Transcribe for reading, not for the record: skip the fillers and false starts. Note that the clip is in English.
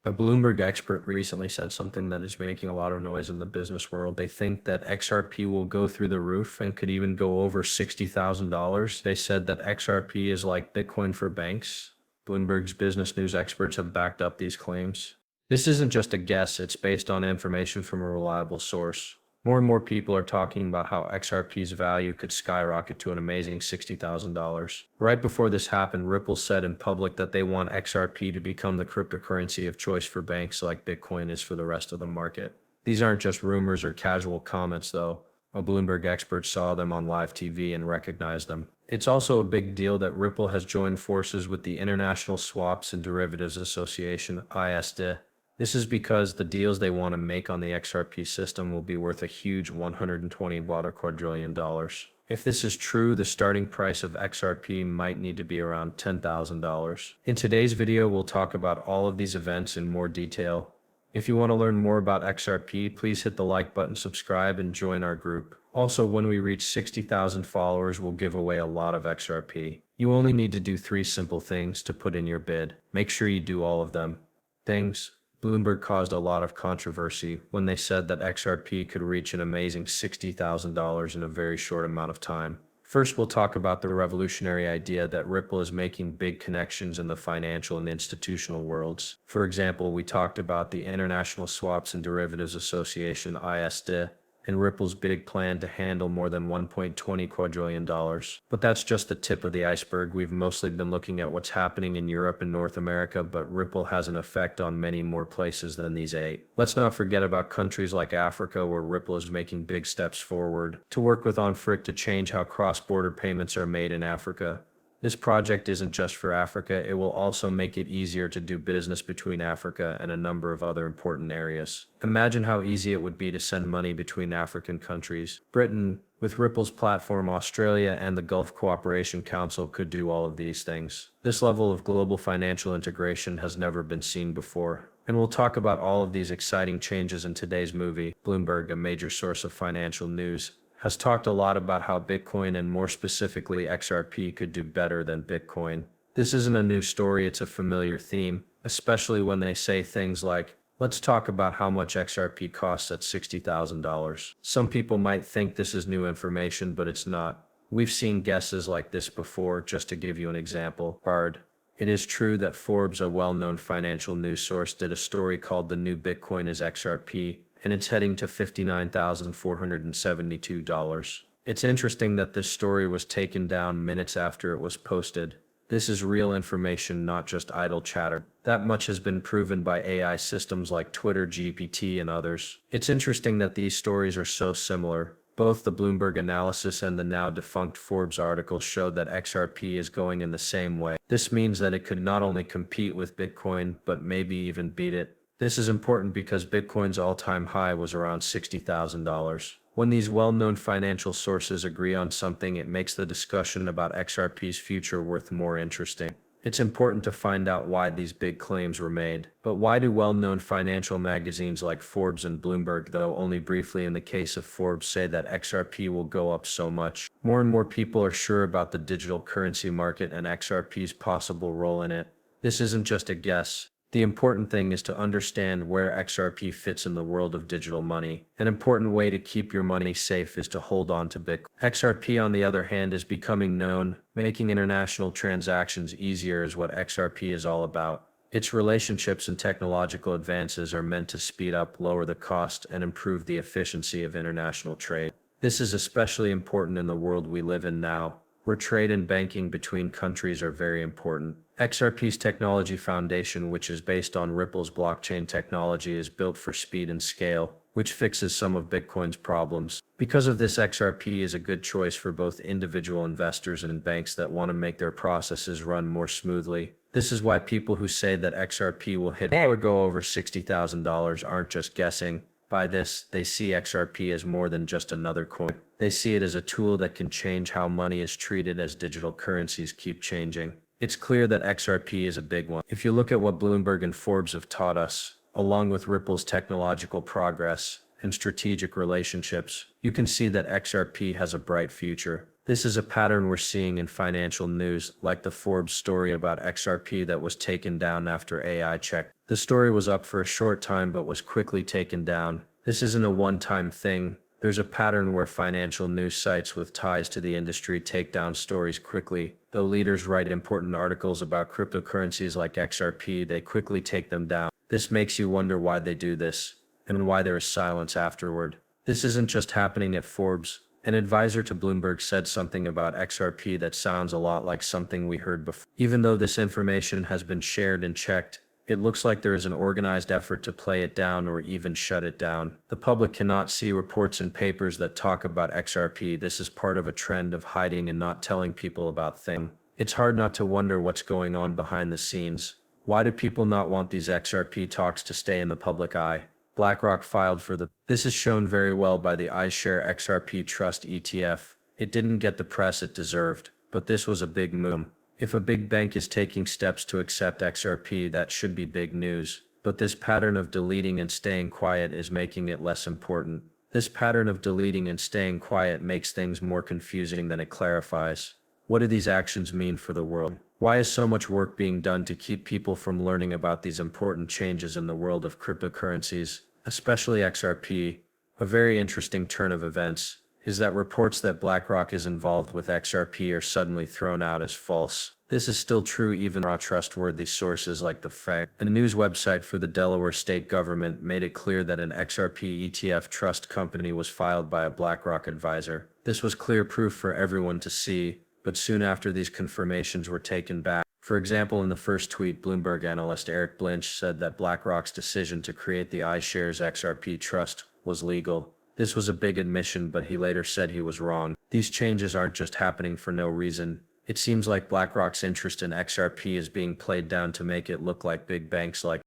A Bloomberg expert recently said something that is making a lot of noise in the business world. They think that XRP will go through the roof and could even go over $60,000. They said that XRP is like Bitcoin for banks. Bloomberg's business news experts have backed up these claims. This isn't just a guess, it's based on information from a reliable source. More and more people are talking about how XRP's value could skyrocket to an amazing $60,000. Right before this happened, Ripple said in public that they want XRP to become the cryptocurrency of choice for banks like Bitcoin is for the rest of the market. These aren't just rumors or casual comments, though. A Bloomberg expert saw them on live TV and recognized them. It's also a big deal that Ripple has joined forces with the International Swaps and Derivatives Association, Us.Thankx. This is because the deals they want to make on the XRP system will be worth a huge $120 quadrillion. If this is true, the starting price of XRP might need to be around $10,000. In today's video, we'll talk about all of these events in more detail. If you want to learn more about XRP, please hit the like button, subscribe, and join our group. Also, when we reach 60,000 followers, we'll give away a lot of XRP. You only need to do 3 simple things to put in your bid. Make sure you do all of them. Things. Bloomberg caused a lot of controversy when they said that XRP could reach an amazing $60,000 in a very short amount of time. First, we'll talk about the revolutionary idea that Ripple is making big connections in the financial and institutional worlds. For example, we talked about the International Swaps and Derivatives Association, ISDA, and Ripple's big plan to handle more than $1.20 quadrillion. But that's just the tip of the iceberg. We've mostly been looking at what's happening in Europe and North America, but Ripple has an effect on many more places than these 8. Let's not forget about countries like Africa, where Ripple is making big steps forward to work with Africa to change how cross-border payments are made in Africa. This project isn't just for Africa, it will also make it easier to do business between Africa and a number of other important areas. Imagine how easy it would be to send money between African countries. Britain, with Ripple's platform, Australia, and the Gulf Cooperation Council could do all of these things. This level of global financial integration has never been seen before. And we'll talk about all of these exciting changes in today's movie. Bloomberg, a major source of financial news, has talked a lot about how Bitcoin, and more specifically XRP, could do better than Bitcoin. This isn't a new story, it's a familiar theme, especially when they say things like, let's talk about how much XRP costs at $60,000. Some people might think this is new information, but it's not. We've seen guesses like this before. Just to give you an example, it is true that Forbes, a well-known financial news source, did a story called "The New Bitcoin is XRP," and it's heading to $59,472. It's interesting that this story was taken down minutes after it was posted. This is real information, not just idle chatter. That much has been proven by AI systems like Twitter, GPT, and others. It's interesting that these stories are so similar. Both the Bloomberg analysis and the now defunct Forbes article showed that XRP is going in the same way. This means that it could not only compete with Bitcoin, but maybe even beat it. This is important because Bitcoin's all-time high was around $60,000. When these well-known financial sources agree on something, it makes the discussion about XRP's future worth more interesting. It's important to find out why these big claims were made. But why do well-known financial magazines like Forbes and Bloomberg, though only briefly in the case of Forbes, say that XRP will go up so much? More and more people are sure about the digital currency market and XRP's possible role in it. This isn't just a guess. The important thing is to understand where XRP fits in the world of digital money. An important way to keep your money safe is to hold on to Bitcoin. XRP, on the other hand, is becoming known. Making international transactions easier is what XRP is all about. Its relationships and technological advances are meant to speed up, lower the cost, and improve the efficiency of international trade. This is especially important in the world we live in now, where trade and banking between countries are very important. XRP's technology foundation, which is based on Ripple's blockchain technology, is built for speed and scale, which fixes some of Bitcoin's problems. Because of this, XRP is a good choice for both individual investors and banks that want to make their processes run more smoothly. This is why people who say that XRP will hit or go over $60,000 aren't just guessing. By this, they see XRP as more than just another coin. They see it as a tool that can change how money is treated as digital currencies keep changing. It's clear that XRP is a big one. If you look at what Bloomberg and Forbes have taught us, along with Ripple's technological progress and strategic relationships, you can see that XRP has a bright future. This is a pattern we're seeing in financial news, like the Forbes story about XRP that was taken down after AI checked. The story was up for a short time but was quickly taken down. This isn't a one-time thing. There's a pattern where financial news sites with ties to the industry take down stories quickly. Though leaders write important articles about cryptocurrencies like XRP, they quickly take them down. This makes you wonder why they do this, and why there is silence afterward. This isn't just happening at Forbes. An advisor to Bloomberg said something about XRP that sounds a lot like something we heard before. Even though this information has been shared and checked, it looks like there is an organized effort to play it down or even shut it down. The public cannot see reports and papers that talk about XRP. This is part of a trend of hiding and not telling people about things. It's hard not to wonder what's going on behind the scenes. Why do people not want these XRP talks to stay in the public eye? BlackRock filed for the. This is shown very well by the iShare XRP Trust ETF. It didn't get the press it deserved, but this was a big move. If a big bank is taking steps to accept XRP, that should be big news. But this pattern of deleting and staying quiet is making it less important. This pattern of deleting and staying quiet makes things more confusing than it clarifies. What do these actions mean for the world? Why is so much work being done to keep people from learning about these important changes in the world of cryptocurrencies, especially XRP? A very interesting turn of events is that reports that BlackRock is involved with XRP are suddenly thrown out as false. This is still true even from trustworthy sources like the Fed. A news website for the Delaware state government made it clear that an XRP ETF trust company was filed by a BlackRock advisor. This was clear proof for everyone to see, but soon after these confirmations were taken back. For example, in the first tweet, Bloomberg analyst Eric Blinch said that BlackRock's decision to create the iShares XRP trust was legal. This was a big admission, but he later said he was wrong. These changes aren't just happening for no reason. It seems like BlackRock's interest in XRP is being played down to make it look like big banks like